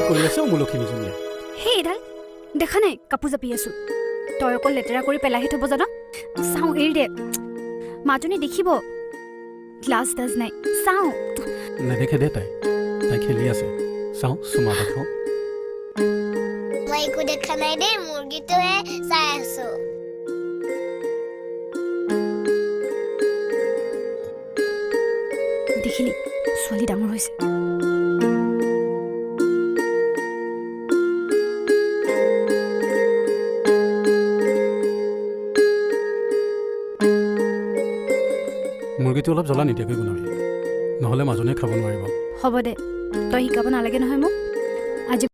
কৰি আছে মোৰ লখিমীজনীয়ে হে এডাল দেখা নাই কাপোৰ জাপি আছো তই অকল লেতেৰা কৰি পেলাহি থব জানা চাওঁ এৰি দে মাজনী দেখিব গ্লাছ ডাজ নাই চাওঁ নেদেখে দে তাই খেলি আছে চাওঁ চুমা দেখাওঁ মই একো দেখা নাই দেই মুৰ্গীটোহে চাই আছো দেখিলি ছোৱালী ডাঙৰ হৈছে মুৰ্গীটো অলপ জ্বলা নিদিয়াকৈ বনাবি নহ'লে মাজনীয়ে খাব নোৱাৰিব হ'ব দে তই শিকাব নালাগে নহয় মোক আজি